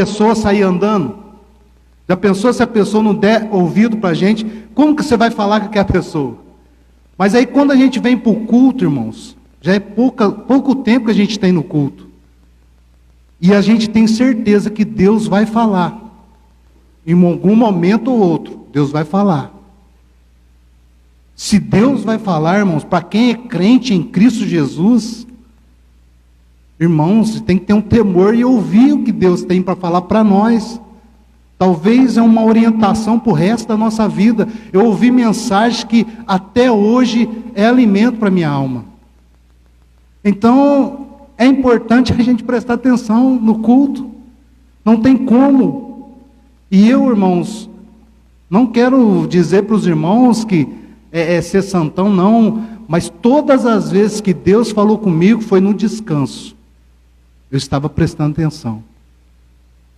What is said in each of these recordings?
pessoa sair andando? Já pensou se a pessoa não der ouvido para a gente? Como que você vai falar com aquela pessoa? Mas aí quando a gente vem para o culto, irmãos, já é pouco tempo que a gente tem no culto. E a gente tem certeza que Deus vai falar. Em algum momento ou outro, Deus vai falar. Se Deus vai falar, irmãos, para quem é crente em Cristo Jesus, irmãos, tem que ter um temor e ouvir o que Deus tem para falar para nós. Talvez é uma orientação para o resto da nossa vida. Eu ouvi mensagens que até hoje é alimento para a minha alma. Então, é importante a gente prestar atenção no culto. Não tem como. E eu, irmãos, não quero dizer para os irmãos que é ser santão, não. Mas todas as vezes que Deus falou comigo foi no descanso. Eu estava prestando atenção.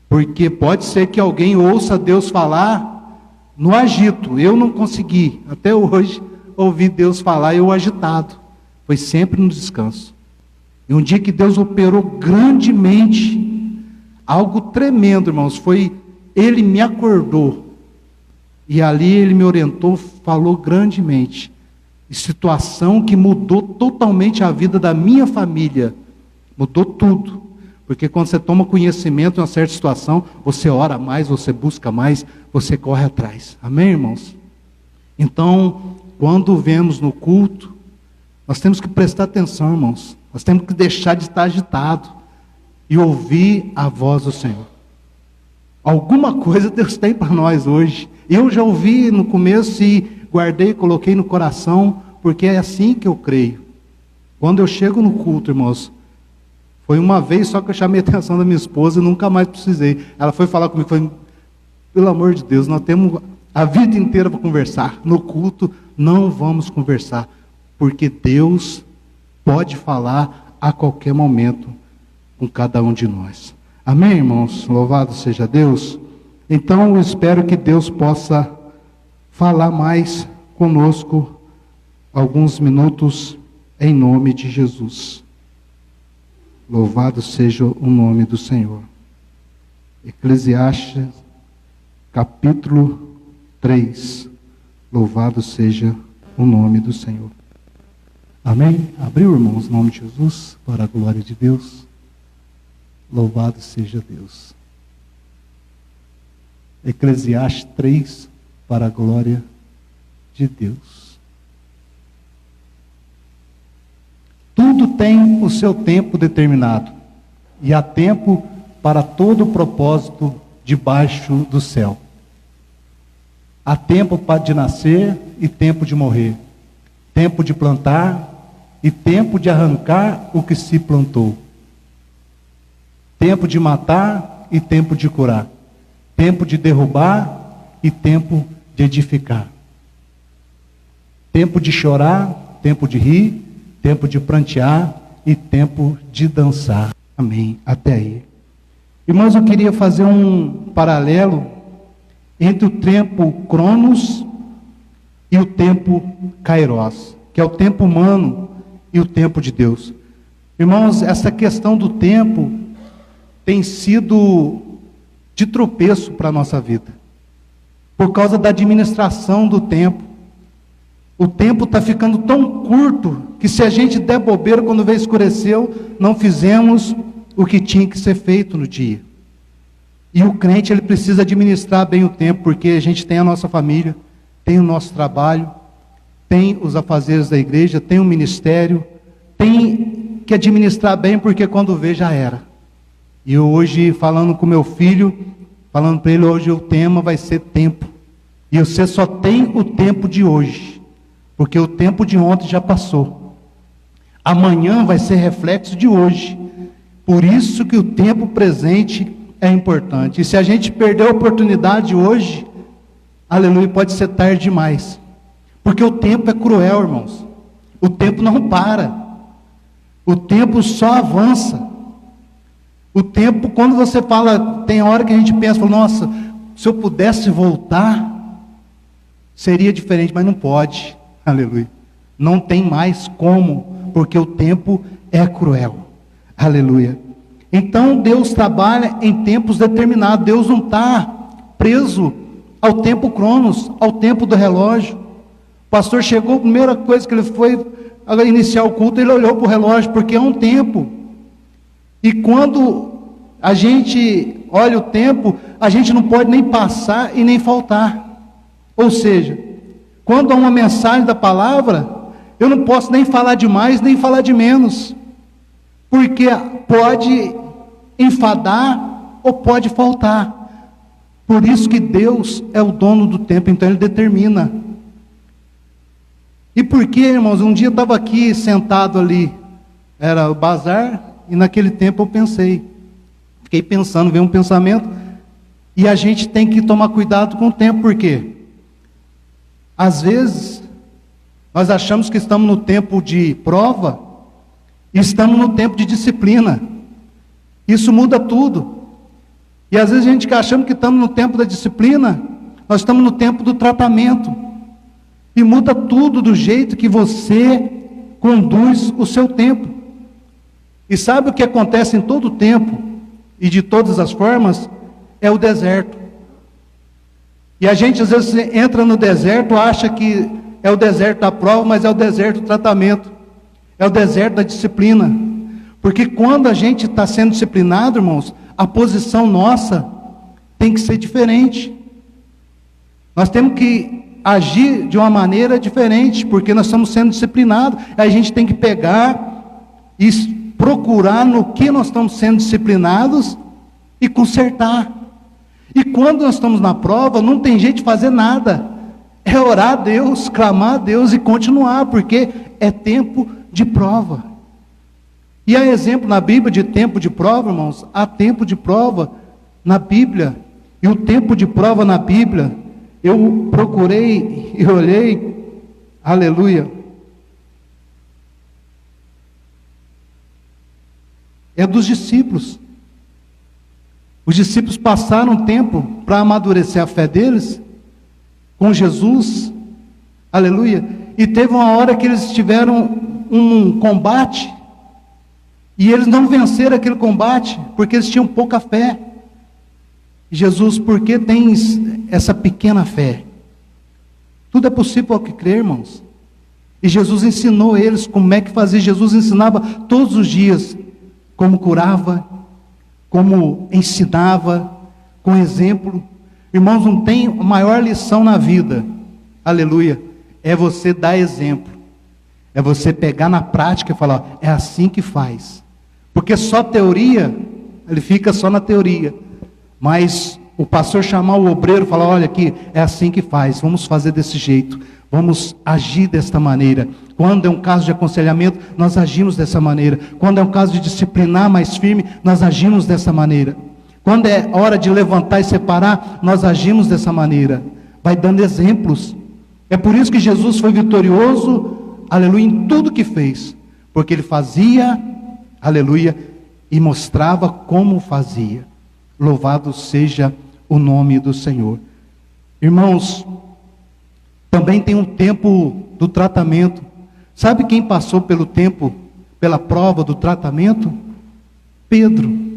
Porque pode ser que alguém ouça Deus falar no agito. Eu não consegui, até hoje, ouvir Deus falar eu agitado. Foi sempre no descanso. E um dia que Deus operou grandemente, algo tremendo, irmãos, foi, Ele me acordou. E ali Ele me orientou, falou grandemente. E situação que mudou totalmente a vida da minha família. Mudou tudo. Porque quando você toma conhecimento de uma certa situação, você ora mais, você busca mais, você corre atrás. Amém, irmãos? Então, quando vemos no culto, nós temos que prestar atenção, irmãos. Nós temos que deixar de estar agitado e ouvir a voz do Senhor. Alguma coisa Deus tem para nós hoje. Eu já ouvi no começo e guardei, coloquei no coração, porque é assim que eu creio. Quando eu chego no culto, irmãos, foi uma vez só que eu chamei a atenção da minha esposa e nunca mais precisei. Ela foi falar comigo, foi, pelo amor de Deus, nós temos a vida inteira para conversar. No culto, não vamos conversar, porque Deus pode falar a qualquer momento com cada um de nós. Amém, irmãos? Louvado seja Deus. Então, eu espero que Deus possa falar mais conosco alguns minutos em nome de Jesus. Louvado seja o nome do Senhor. Eclesiastes, capítulo 3. Louvado seja o nome do Senhor. Amém? Abriu, irmãos, em nome de Jesus, para a glória de Deus. Louvado seja Deus. Eclesiastes 3, para a glória de Deus. Tudo tem o seu tempo determinado, e há tempo para todo propósito debaixo do céu. Há tempo de nascer e tempo de morrer, tempo de plantar e tempo de arrancar o que se plantou, tempo de matar e tempo de curar, tempo de derrubar e tempo de edificar, tempo de chorar, tempo de rir, tempo de prantear e tempo de dançar. Amém. Até aí. Irmãos, eu queria fazer um paralelo entre o tempo Cronos e o tempo Kairos, que é o tempo humano e o tempo de Deus. Irmãos, essa questão do tempo tem sido de tropeço para a nossa vida, por causa da administração do tempo. O tempo está ficando tão curto que se a gente der bobeira quando vê escureceu, não fizemos o que tinha que ser feito no dia. E o crente, ele precisa administrar bem o tempo, porque a gente tem a nossa família, tem o nosso trabalho, tem os afazeres da igreja, tem o ministério, tem que administrar bem, porque quando vê já era. E hoje, falando com meu filho, falando para ele, hoje o tema vai ser tempo. E você só tem o tempo de hoje, porque o tempo de ontem já passou. Amanhã vai ser reflexo de hoje. Por isso que o tempo presente é importante. E se a gente perder a oportunidade hoje, aleluia, pode ser tarde demais. Porque o tempo é cruel, irmãos. O tempo não para. O tempo só avança. O tempo, quando você fala, tem hora que a gente pensa, nossa, se eu pudesse voltar, seria diferente, mas não pode. Aleluia. Não tem mais como, porque o tempo é cruel. Aleluia. Então Deus trabalha em tempos determinados. Deus não está preso ao tempo cronos, ao tempo do relógio. O pastor chegou, a primeira coisa que ele foi iniciar o culto, ele olhou para o relógio, porque é um tempo. E quando a gente olha o tempo, a gente não pode nem passar e nem faltar. Ou seja, quando há uma mensagem da palavra, eu não posso nem falar de mais, nem falar de menos. Porque pode enfadar ou pode faltar. Por isso que Deus é o dono do tempo, então Ele determina. E por que, irmãos, um dia eu estava aqui sentado ali, era o bazar, e naquele tempo eu pensei, fiquei pensando, veio um pensamento, e a gente tem que tomar cuidado com o tempo, por quê? Às vezes, nós achamos que estamos no tempo de prova, e estamos no tempo de disciplina. Isso muda tudo. E às vezes a gente achando que estamos no tempo da disciplina, nós estamos no tempo do tratamento. E muda tudo do jeito que você conduz o seu tempo. E sabe o que acontece em todo o tempo, e de todas as formas? É o deserto. E a gente às vezes entra no deserto, acha que é o deserto da prova, mas é o deserto do tratamento. É o deserto da disciplina. Porque quando a gente está sendo disciplinado, irmãos, a posição nossa tem que ser diferente. Nós temos que agir de uma maneira diferente, porque nós estamos sendo disciplinados. A gente tem que pegar e procurar no que nós estamos sendo disciplinados e consertar. E quando nós estamos na prova, não tem jeito de fazer nada. É orar a Deus, clamar a Deus e continuar, porque é tempo de prova. E há exemplo na Bíblia de tempo de prova, irmãos. Há tempo de prova na Bíblia. E o tempo de prova na Bíblia, eu procurei e olhei, aleluia, é dos discípulos. Os discípulos passaram tempo para amadurecer a fé deles com Jesus, aleluia, e teve uma hora que eles tiveram um combate, e eles não venceram aquele combate, porque eles tinham pouca fé. Jesus, por que tens essa pequena fé? Tudo é possível ao que crer, irmãos. E Jesus ensinou eles como é que fazia. Jesus ensinava todos os dias como curava, como ensinava, com exemplo. Irmãos, não tem maior lição na vida, aleluia, é você dar exemplo. É você pegar na prática e falar, é assim que faz. Porque só teoria, ele fica só na teoria. Mas o pastor chamar o obreiro e falar, olha aqui, é assim que faz, vamos fazer desse jeito, vamos agir desta maneira. Quando é um caso de aconselhamento, nós agimos dessa maneira. Quando é um caso de disciplinar mais firme, nós agimos dessa maneira. Quando é hora de levantar e separar, nós agimos dessa maneira. Vai dando exemplos. É por isso que Jesus foi vitorioso, aleluia, em tudo que fez. Porque ele fazia, aleluia, e mostrava como fazia. Louvado seja o nome do Senhor. Irmãos, também tem um tempo do tratamento. Sabe quem passou pelo tempo, pela prova do tratamento? Pedro.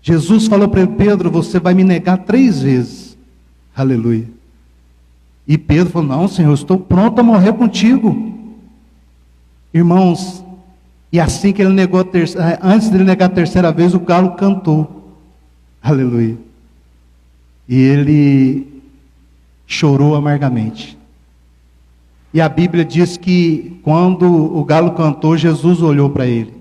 Jesus falou para ele, Pedro, você vai me negar 3 vezes. Aleluia. E Pedro falou, não, Senhor, eu estou pronto a morrer contigo. Irmãos, e assim que ele negou antes de ele negar a 3ª vez, o galo cantou. Aleluia. E ele chorou amargamente. E a Bíblia diz que quando o galo cantou, Jesus olhou para ele.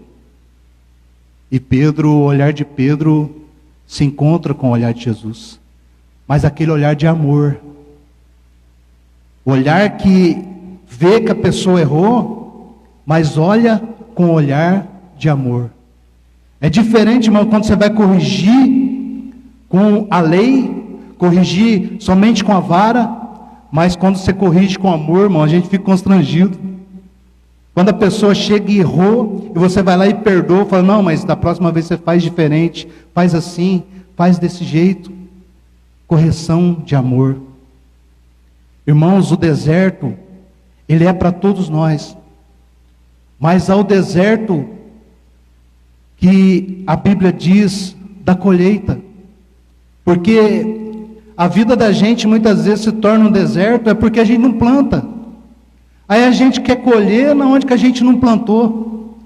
E Pedro, o olhar de Pedro se encontra com o olhar de Jesus. Mas aquele olhar de amor. O olhar que vê que a pessoa errou, mas olha com o olhar de amor. É diferente, irmão, quando você vai corrigir com a lei, corrigir somente com a vara, mas quando você corrige com amor, irmão, a gente fica constrangido. Quando a pessoa chega e errou, e você vai lá e perdoa, fala, não, mas da próxima vez você faz diferente, faz assim, faz desse jeito. Correção de amor. Irmãos, o deserto, ele é para todos nós. Mas ao deserto, que a Bíblia diz da colheita. Porque a vida da gente muitas vezes se torna um deserto, é porque a gente não planta. Aí a gente quer colher na onde que a gente não plantou.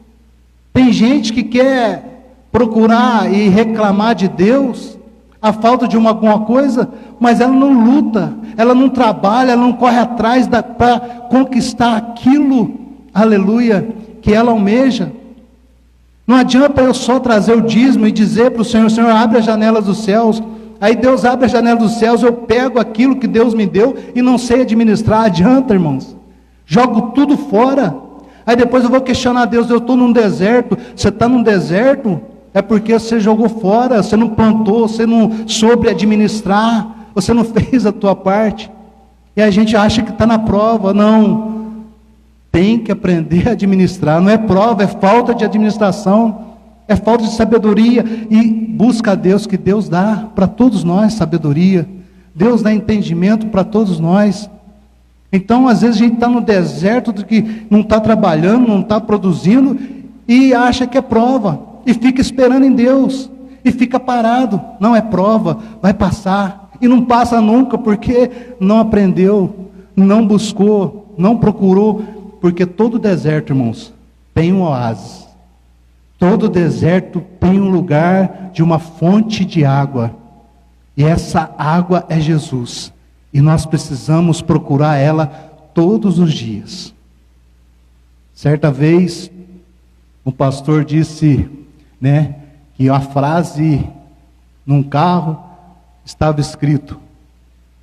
Tem gente que quer procurar e reclamar de Deus a falta de alguma coisa, mas ela não luta, ela não trabalha, ela não corre atrás para conquistar aquilo, aleluia, que ela almeja. Não adianta eu só trazer o dízimo e dizer para o Senhor: Senhor, abre as janelas dos céus. Aí Deus abre as janelas dos céus, eu pego aquilo que Deus me deu e não sei administrar. Adianta, irmãos? Jogo tudo fora. Aí depois eu vou questionar Deus: eu estou num deserto. Você está num deserto? É porque você jogou fora, você não plantou, você não soube administrar, você não fez a tua parte. E a gente acha que está na prova. Não. Tem que aprender a administrar. Não é prova, é falta de administração, é falta de sabedoria. E busca a Deus, que Deus dá para todos nós sabedoria. Deus dá entendimento para todos nós. Então, às vezes a gente está no deserto do que não está trabalhando, não está produzindo, e acha que é prova, e fica esperando em Deus, e fica parado. Não é prova, vai passar, e não passa nunca, porque não aprendeu, não buscou, não procurou. Porque todo deserto, irmãos, tem um oásis. Todo deserto tem um lugar de uma fonte de água. E essa água é Jesus. E nós precisamos procurar ela todos os dias. Certa vez, um pastor disse, que a frase num carro estava escrito: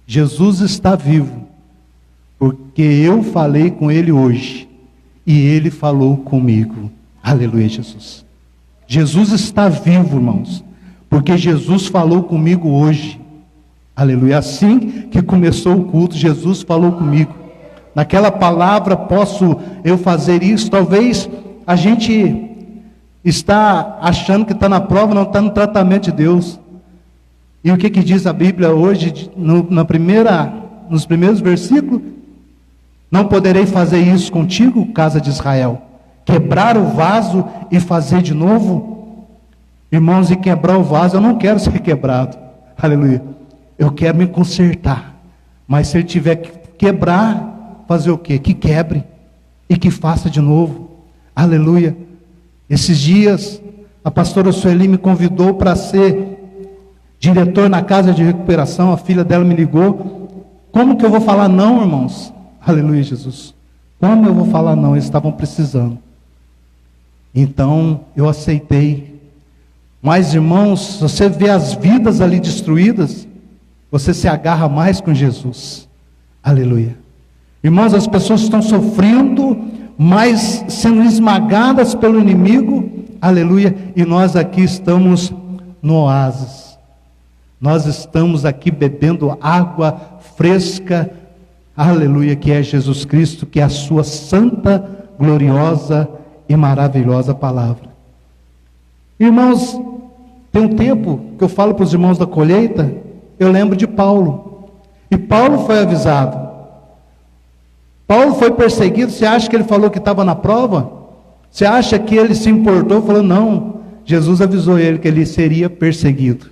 Jesus está vivo, porque eu falei com ele hoje, e ele falou comigo. Aleluia, Jesus. Jesus está vivo, irmãos, porque Jesus falou comigo hoje. Aleluia. Assim que começou o culto, Jesus falou comigo. Naquela palavra, posso eu fazer isso? Talvez a gente está achando que está na prova, não está no tratamento de Deus. E o que diz a Bíblia hoje, nos primeiros versículos? Não poderei fazer isso contigo, casa de Israel. Quebrar o vaso e fazer de novo? Irmãos, e quebrar o vaso, eu não quero ser quebrado. Aleluia. Eu quero me consertar. Mas se ele tiver que quebrar, fazer o quê? Que quebre e que faça de novo. Aleluia. Esses dias, a pastora Sueli me convidou para ser diretor na casa de recuperação. A filha dela me ligou. Como que eu vou falar não, irmãos? Aleluia, Jesus. Como eu vou falar não? Eles estavam precisando. Então, eu aceitei. Mas, irmãos, você vê as vidas ali destruídas, você se agarra mais com Jesus. Aleluia. Irmãos, as pessoas estão sofrendo, mas sendo esmagadas pelo inimigo. Aleluia. E nós aqui estamos no oásis. Nós estamos aqui bebendo água fresca. Aleluia, que é Jesus Cristo, que é a sua santa, gloriosa e maravilhosa palavra. Irmãos, tem um tempo que eu falo para os irmãos da colheita, eu lembro de Paulo. E Paulo foi avisado. Paulo foi perseguido. Você acha que ele falou que estava na prova? Você acha que ele se importou? Falou, não. Jesus avisou ele que ele seria perseguido.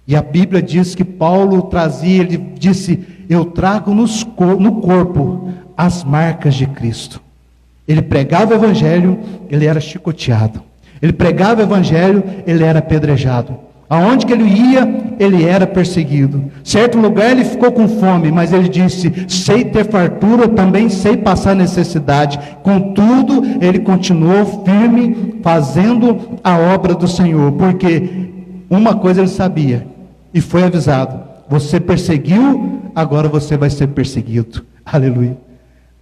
E a Bíblia diz que Paulo trazia, ele disse: eu trago no corpo as marcas de Cristo. Ele pregava o evangelho, ele era chicoteado. Ele pregava o evangelho, ele era apedrejado. Aonde que ele ia, ele era perseguido. Certo lugar ele ficou com fome, mas ele disse: sei ter fartura, também sei passar necessidade. Contudo, ele continuou firme, fazendo a obra do Senhor. Porque uma coisa ele sabia, e foi avisado: você perseguiu, agora você vai ser perseguido. Aleluia.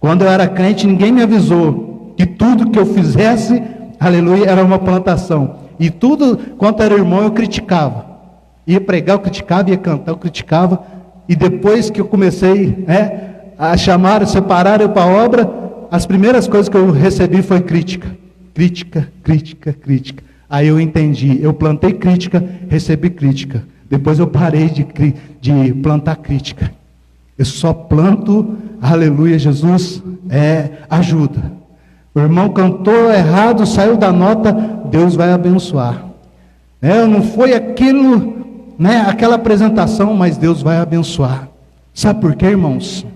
Quando eu era crente, ninguém me avisou que tudo que eu fizesse, aleluia, era uma plantação. E tudo quanto era irmão eu criticava. Ia pregar, eu criticava, ia cantar, eu criticava. E depois que eu comecei a chamar, separar eu para a obra, as primeiras coisas que eu recebi foi crítica. Crítica, crítica, crítica. Aí eu entendi, eu plantei crítica, recebi crítica. Depois eu parei de plantar crítica. Eu só planto, aleluia, Jesus, ajuda. O irmão cantou errado, saiu da nota, Deus vai abençoar. Não foi aquilo, aquela apresentação, mas Deus vai abençoar. Sabe por quê, irmãos?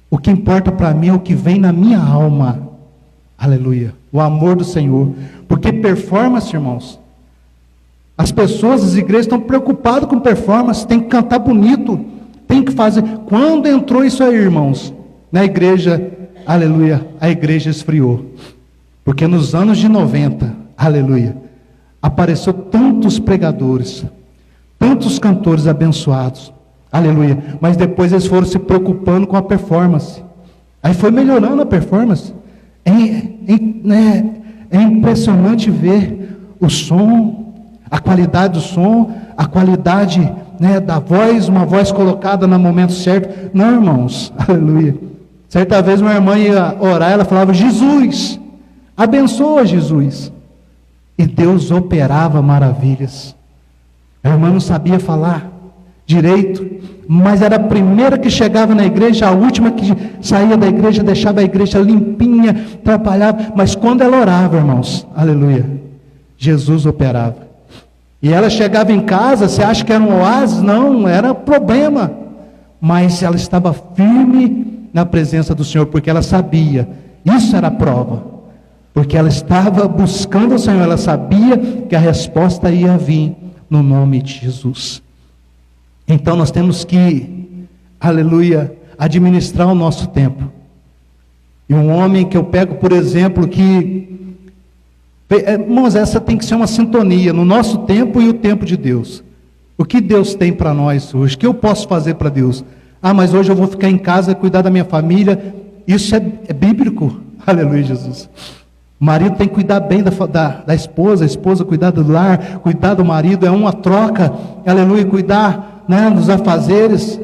O que importa para mim é o que vem na minha alma. Aleluia. O amor do Senhor. Porque performance, irmãos, as pessoas, as igrejas estão preocupadas com performance, tem que cantar bonito, tem que fazer. Quando entrou isso aí, irmãos, na igreja, aleluia, a igreja esfriou. Porque nos anos de 90, aleluia, apareceu tantos pregadores, tantos cantores abençoados, aleluia, mas depois eles foram se preocupando com a performance. Aí foi melhorando a performance. É impressionante ver o som, a qualidade do som, a qualidade da voz, uma voz colocada no momento certo. Não, irmãos, aleluia. Certa vez uma irmã ia orar, ela falava: Jesus, abençoa Jesus. E Deus operava maravilhas. A irmã não sabia falar direito, mas era a primeira que chegava na igreja, a última que saía da igreja, deixava a igreja limpinha, trabalhava. Mas quando ela orava, irmãos, aleluia, Jesus operava. E ela chegava em casa, você acha que era um oásis? Não, era problema. Mas ela estava firme na presença do Senhor, porque ela sabia, isso era a prova. Porque ela estava buscando o Senhor, ela sabia que a resposta ia vir no nome de Jesus. Então nós temos que, aleluia, administrar o nosso tempo. E um homem que eu pego, por exemplo, que, irmãos, essa tem que ser uma sintonia no nosso tempo e o tempo de Deus. O que Deus tem para nós hoje? O que eu posso fazer para Deus? Mas hoje eu vou ficar em casa, cuidar da minha família. Isso é bíblico. Aleluia, Jesus. O marido tem que cuidar bem da esposa, a esposa cuidar do lar, cuidar do marido, é uma troca, aleluia, cuidar dos afazeres.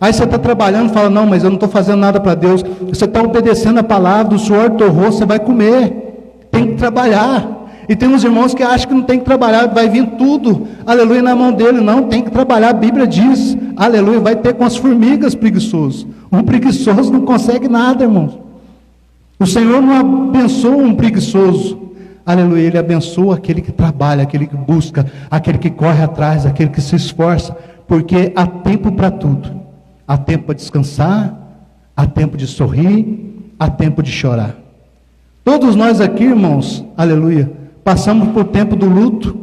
Aí você está trabalhando e fala: não, mas eu não estou fazendo nada para Deus. Você está obedecendo a palavra, o suor do teu rosto, você vai comer, tem que trabalhar. E tem uns irmãos que acham que não tem que trabalhar, vai vir tudo, aleluia, na mão dele. Não, tem que trabalhar, a Bíblia diz, aleluia, vai ter com as formigas preguiçosos. Um preguiçoso não consegue nada, irmãos. O Senhor não abençoa um preguiçoso, aleluia, Ele abençoa aquele que trabalha, aquele que busca, aquele que corre atrás, aquele que se esforça, porque há tempo para tudo. Há tempo para descansar, há tempo de sorrir, há tempo de chorar. Todos nós aqui, irmãos, aleluia, passamos por tempo do luto,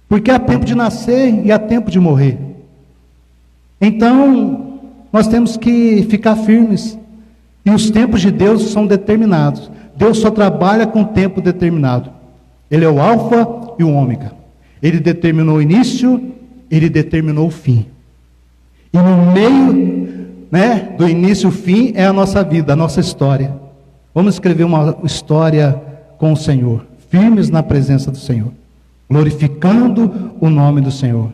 porque há tempo de nascer e há tempo de morrer. Então, nós temos que ficar firmes. E os tempos de Deus são determinados. Deus só trabalha com tempo determinado. Ele é o alfa e o ômega. Ele determinou o início, Ele determinou o fim. E no meio do início e o fim é a nossa vida, a nossa história. Vamos escrever uma história com o Senhor, firmes na presença do Senhor, glorificando o nome do Senhor.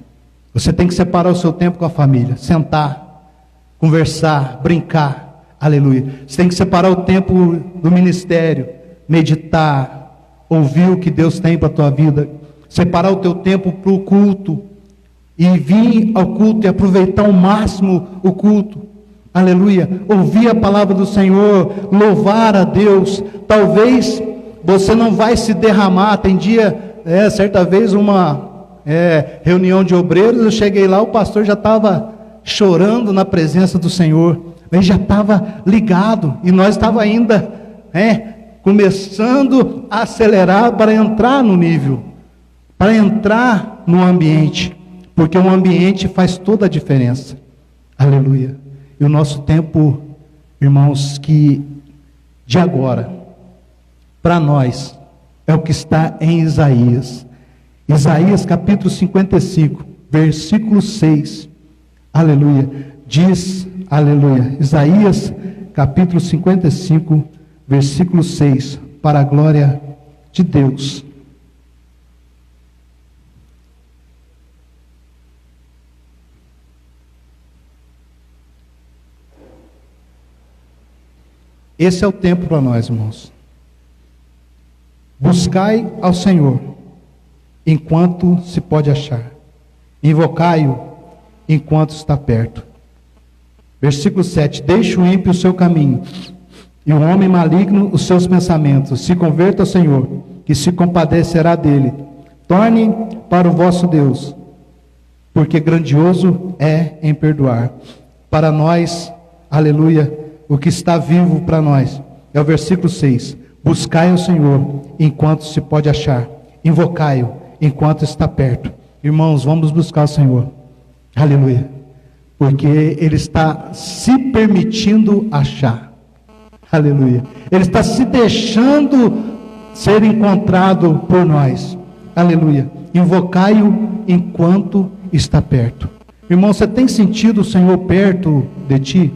Você tem que separar o seu tempo com a família, sentar, conversar, brincar. Aleluia. Você tem que separar o tempo do ministério, meditar, ouvir o que Deus tem para a tua vida, separar o teu tempo para o culto, e vir ao culto e aproveitar ao máximo o culto. Aleluia. Ouvir a palavra do Senhor, louvar a Deus. Talvez você não vai se derramar. Tem dia, certa vez uma reunião de obreiros, eu cheguei lá, o pastor já estava chorando na presença do Senhor. Ele já estava ligado, e nós estávamos ainda começando a acelerar para entrar no nível, para entrar no ambiente, porque o ambiente faz toda a diferença. Aleluia. E o nosso tempo, irmãos, que de agora, para nós, é o que está em Isaías. Isaías capítulo 55, versículo 6. Aleluia. Diz, aleluia, Isaías capítulo 55, versículo 6, para a glória de Deus. Esse é o tempo para nós, irmãos. Buscai ao Senhor, enquanto se pode achar. Invocai-o, enquanto está perto. Versículo 7. Deixe o ímpio o seu caminho, e o homem maligno os seus pensamentos. Se converta ao Senhor, que se compadecerá dele. Torne para o vosso Deus, porque grandioso é em perdoar. Para nós, aleluia, o que está vivo para nós é o versículo 6. Buscai o Senhor enquanto se pode achar, invocai-o enquanto está perto. Irmãos, vamos buscar o Senhor, aleluia, porque Ele está se permitindo achar, aleluia, Ele está se deixando ser encontrado por nós, aleluia. Invocai-o enquanto está perto. Irmão, você tem sentido o Senhor perto de ti?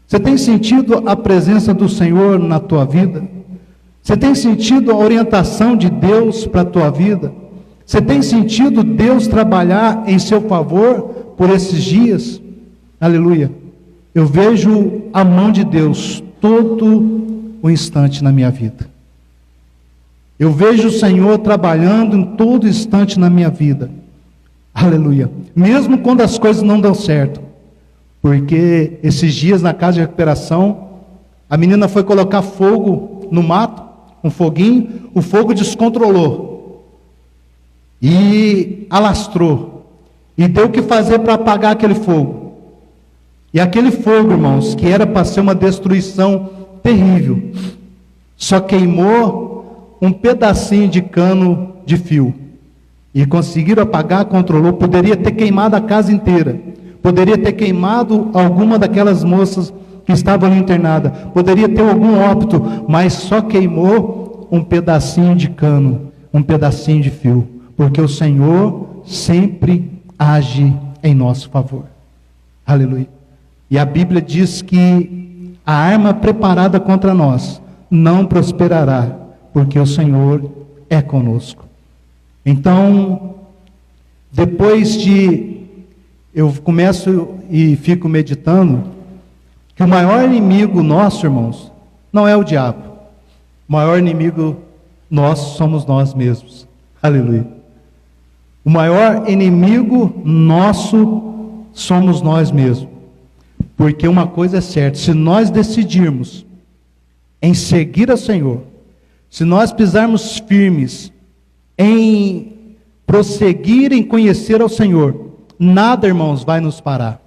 Você tem sentido a presença do Senhor na tua vida? Você tem sentido a orientação de Deus para a tua vida? Você tem sentido Deus trabalhar em seu favor por esses dias? Aleluia. Eu vejo a mão de Deus todo o instante na minha vida. Eu vejo o Senhor trabalhando em todo instante na minha vida. Aleluia. Mesmo quando as coisas não dão certo. Porque esses dias na casa de recuperação, a menina foi colocar fogo no mato, um foguinho, o fogo descontrolou. E alastrou. E deu o que fazer para apagar aquele fogo. E aquele fogo, irmãos, que era para ser uma destruição terrível, só queimou um pedacinho de cano de fio. E conseguiram apagar, controlou. Poderia ter queimado a casa inteira. Poderia ter queimado alguma daquelas moças que estavam ali internadas. Poderia ter algum óbito, mas só queimou um pedacinho de cano, um pedacinho de fio. Porque o Senhor sempre age em nosso favor. Aleluia. E a Bíblia diz que a arma preparada contra nós não prosperará, porque o Senhor é conosco. Então, depois de eu começo e fico meditando que o maior inimigo nosso, irmãos, não é o diabo. O maior inimigo nosso somos nós mesmos. Aleluia. O maior inimigo nosso somos nós mesmos. Porque uma coisa é certa, se nós decidirmos em seguir ao Senhor, se nós pisarmos firmes em prosseguir em conhecer ao Senhor, nada, irmãos, vai nos parar.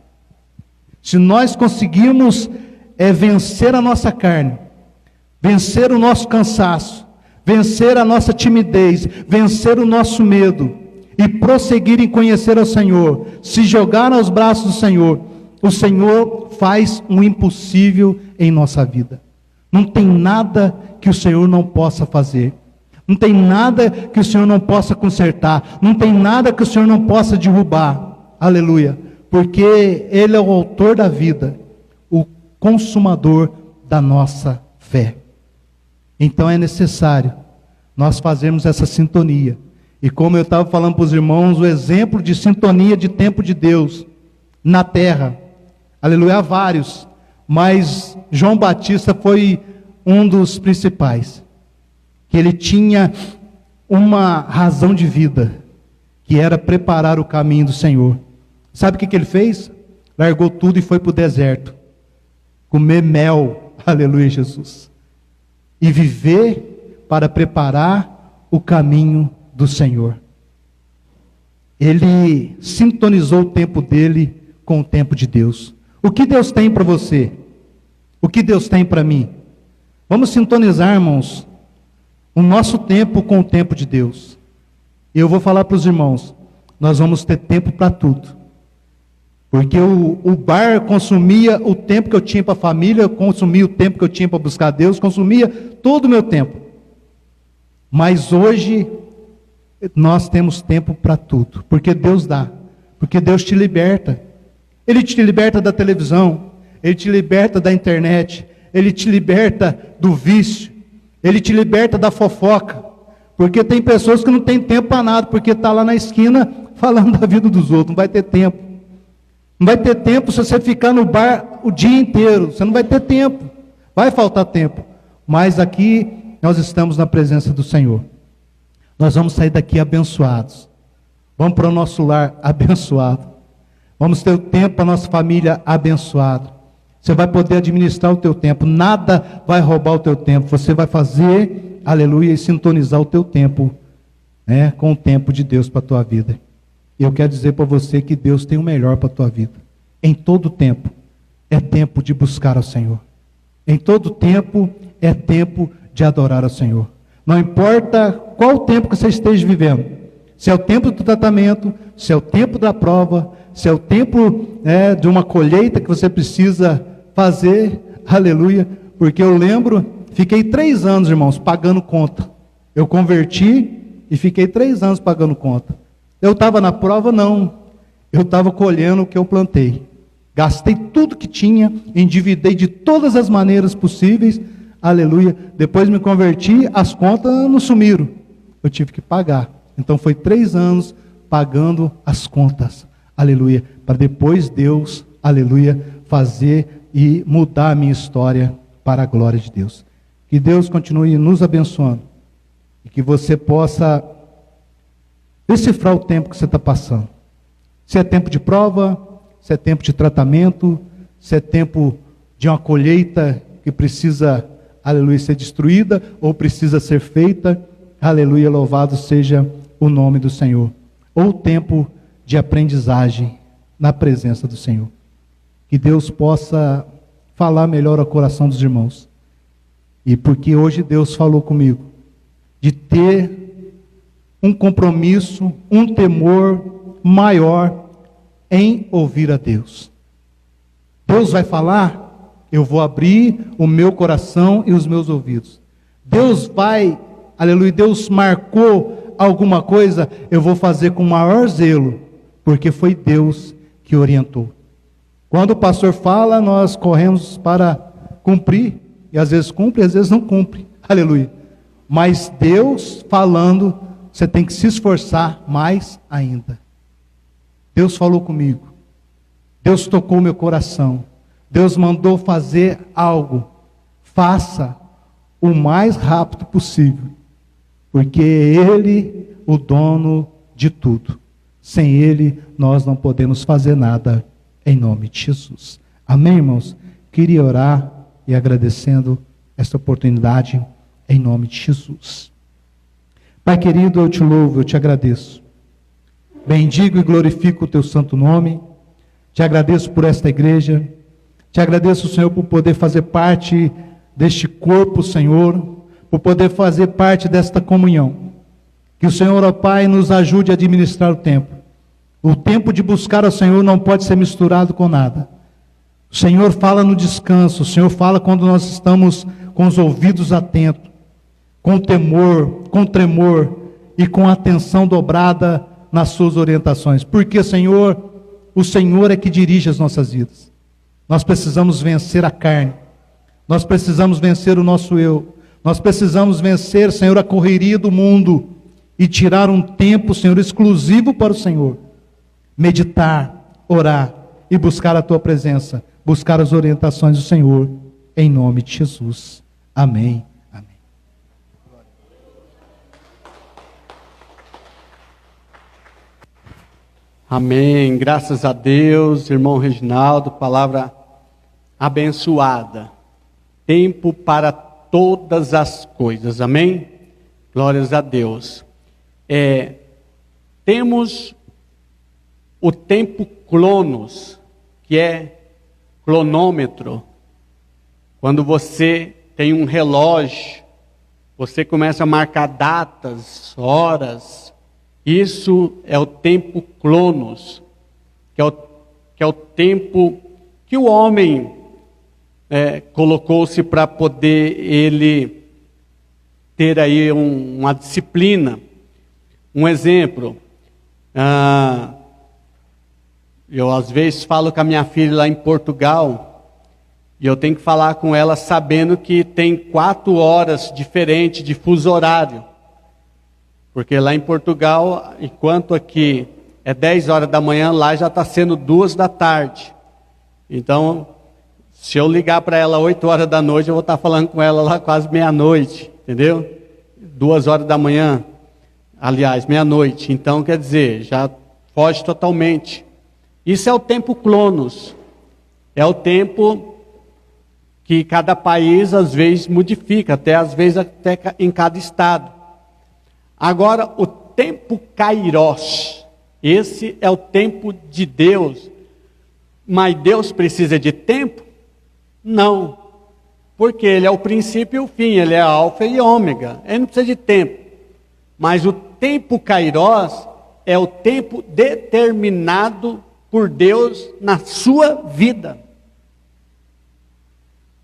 Se nós conseguirmos vencer a nossa carne, vencer o nosso cansaço, vencer a nossa timidez, vencer o nosso medo, e prosseguir em conhecer ao Senhor, se jogar aos braços do Senhor, o Senhor faz um impossível em nossa vida. Não tem nada que o Senhor não possa fazer. Não tem nada que o Senhor não possa consertar. Não tem nada que o Senhor não possa derrubar. Aleluia. Porque Ele é o autor da vida, o consumador da nossa fé. Então é necessário nós fazermos essa sintonia. E como eu estava falando para os irmãos, o exemplo de sintonia de tempo de Deus na terra, aleluia, há vários, mas João Batista foi um dos principais, que ele tinha uma razão de vida, que era preparar o caminho do Senhor. Sabe o que ele fez? Largou tudo e foi para o deserto, comer mel, aleluia, Jesus, e viver para preparar o caminho do Senhor. Ele sintonizou o tempo dele com o tempo de Deus. O que Deus tem para você? O que Deus tem para mim? Vamos sintonizar, irmãos, o nosso tempo com o tempo de Deus. E eu vou falar para os irmãos, nós vamos ter tempo para tudo. Porque o bar consumia o tempo que eu tinha para a família, consumia o tempo que eu tinha para buscar Deus, consumia todo o meu tempo. Mas hoje nós temos tempo para tudo, porque Deus dá, porque Deus te liberta. Ele te liberta da televisão, Ele te liberta da internet, Ele te liberta do vício, Ele te liberta da fofoca, porque tem pessoas que não têm tempo para nada, porque está lá na esquina falando da vida dos outros, não vai ter tempo. Não vai ter tempo se você ficar no bar o dia inteiro, você não vai ter tempo, vai faltar tempo. Mas aqui nós estamos na presença do Senhor. Nós vamos sair daqui abençoados. Vamos para o nosso lar abençoado. Vamos ter o tempo para a nossa família abençoado. Você vai poder administrar o teu tempo. Nada vai roubar o teu tempo. Você vai fazer, aleluia, e sintonizar o teu tempo, né, com o tempo de Deus para a tua vida. E eu quero dizer para você que Deus tem o melhor para a tua vida. Em todo tempo é tempo de buscar ao Senhor. Em todo tempo é tempo de adorar ao Senhor. Não importa qual o tempo que você esteja vivendo. Se é o tempo do tratamento, se é o tempo da prova, se é o tempo de uma colheita que você precisa fazer, aleluia. Porque eu lembro, fiquei 3 anos, irmãos, pagando conta. Eu converti e fiquei 3 anos pagando conta. Eu estava na prova? Não. Eu estava colhendo o que eu plantei. Gastei tudo que tinha, endividei de todas as maneiras possíveis, aleluia. Depois me converti, as contas não sumiram. Eu tive que pagar. Então foi 3 anos pagando as contas, aleluia. Para depois Deus, aleluia, fazer e mudar a minha história para a glória de Deus. Que Deus continue nos abençoando. E que você possa decifrar o tempo que você está passando. Se é tempo de prova, se é tempo de tratamento, se é tempo de uma colheita que precisa, aleluia, ser destruída ou precisa ser feita, aleluia, louvado seja o nome do Senhor. Ou tempo de aprendizagem na presença do Senhor. Que Deus possa falar melhor ao coração dos irmãos. E porque hoje Deus falou comigo, de ter um compromisso, um temor maior em ouvir a Deus. Deus vai falar, eu vou abrir o meu coração e os meus ouvidos. Deus vai, aleluia, Deus marcou alguma coisa, eu vou fazer com maior zelo, porque foi Deus que orientou. Quando o pastor fala, nós corremos para cumprir, e às vezes cumpre, às vezes não cumpre, aleluia. Mas Deus falando, você tem que se esforçar mais ainda. Deus falou comigo, Deus tocou meu coração, Deus mandou fazer algo, faça o mais rápido possível, porque é Ele o dono de tudo, sem Ele nós não podemos fazer nada, em nome de Jesus, amém, irmãos? Queria orar e agradecendo esta oportunidade, em nome de Jesus. Pai querido, eu te louvo, eu te agradeço. Bendigo e glorifico o teu santo nome. Te agradeço por esta igreja. Te agradeço, Senhor, por poder fazer parte deste corpo, Senhor, por poder fazer parte desta comunhão. Que o Senhor, ó Pai, nos ajude a administrar o tempo. O tempo de buscar ao Senhor não pode ser misturado com nada. O Senhor fala no descanso, o Senhor fala quando nós estamos com os ouvidos atentos, com temor, com tremor e com atenção dobrada nas suas orientações, porque, Senhor, o Senhor é que dirige as nossas vidas. Nós precisamos vencer a carne, nós precisamos vencer o nosso eu, nós precisamos vencer, Senhor, a correria do mundo e tirar um tempo, Senhor, exclusivo para o Senhor, meditar, orar e buscar a Tua presença, buscar as orientações do Senhor, em nome de Jesus, amém. Amém, graças a Deus, irmão Reginaldo, palavra abençoada. Tempo para todas as coisas, amém? Glórias a Deus. Temos o tempo cronos, que é cronômetro. Quando você tem um relógio, você começa a marcar datas, horas. Isso é o tempo cronos, que é o tempo que o homem colocou-se para poder ele ter aí uma disciplina. Um exemplo, eu às vezes falo com a minha filha lá em Portugal, e eu tenho que falar com ela sabendo que tem 4 horas diferentes de fuso horário. Porque lá em Portugal, enquanto aqui é 10 horas da manhã, lá já está sendo 2 da tarde. Então, se eu ligar para ela 8 horas da noite, eu vou estar falando com ela lá quase meia-noite, entendeu? 2 horas da manhã, aliás, meia-noite. Então, quer dizer, já foge totalmente. Isso é o tempo cronos. É o tempo que cada país às vezes modifica, às vezes até em cada estado. Agora, o tempo Kairos, esse é o tempo de Deus. Mas Deus precisa de tempo? Não, porque Ele é o princípio e o fim, Ele é alfa e ômega, Ele não precisa de tempo. Mas o tempo Kairos é o tempo determinado por Deus na sua vida.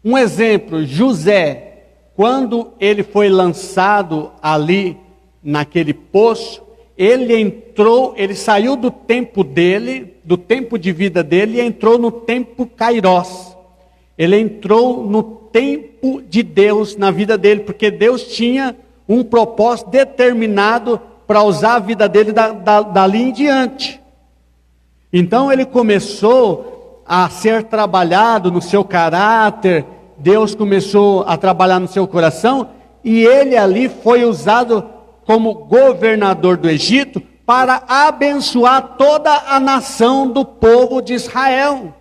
Um exemplo, José, quando ele foi lançado ali naquele poço, ele saiu do tempo dele, do tempo de vida dele, e entrou no tempo Kairos. Ele entrou no tempo de Deus na vida dele, porque Deus tinha um propósito determinado para usar a vida dele dali em diante. Então ele começou a ser trabalhado no seu caráter, Deus começou a trabalhar no seu coração, e ele ali foi usado como governador do Egito para abençoar toda a nação do povo de Israel,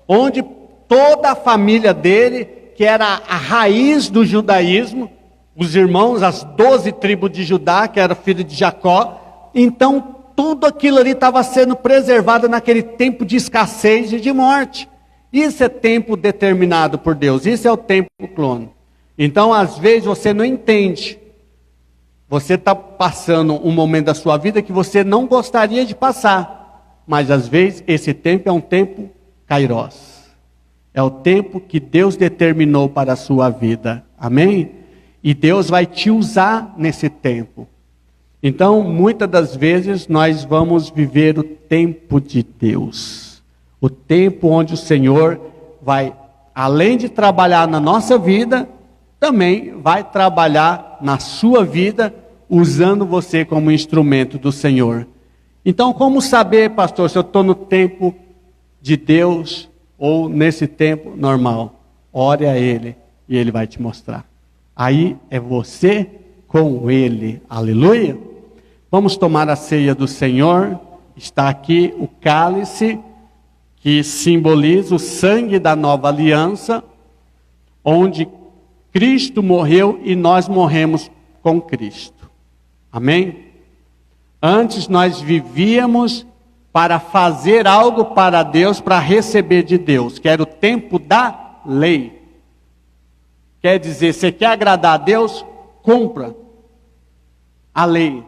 onde toda a família dele, que era a raiz do judaísmo, os irmãos, as 12 tribos de Judá, que era filho de Jacó, então tudo aquilo ali estava sendo preservado naquele tempo de escassez e de morte. Isso é tempo determinado por Deus, isso é o tempo clone. Então, às vezes, você não entende. Você está passando um momento da sua vida que você não gostaria de passar. Mas, às vezes, esse tempo é um tempo Kairos. É o tempo que Deus determinou para a sua vida. Amém? E Deus vai te usar nesse tempo. Então, muitas das vezes, nós vamos viver o tempo de Deus. O tempo onde o Senhor vai, além de trabalhar na nossa vida, também vai trabalhar na sua vida, usando você como instrumento do Senhor. Então, como saber, pastor, se eu estou no tempo de Deus ou nesse tempo normal? Ore a Ele e Ele vai te mostrar. Aí é você com Ele. Aleluia! Vamos tomar a ceia do Senhor. Está aqui o cálice, que simboliza o sangue da nova aliança, onde Cristo morreu e nós morremos com Cristo. Amém? Antes nós vivíamos para fazer algo para Deus, para receber de Deus, que era o tempo da lei. Quer dizer, você quer agradar a Deus? Cumpra a lei.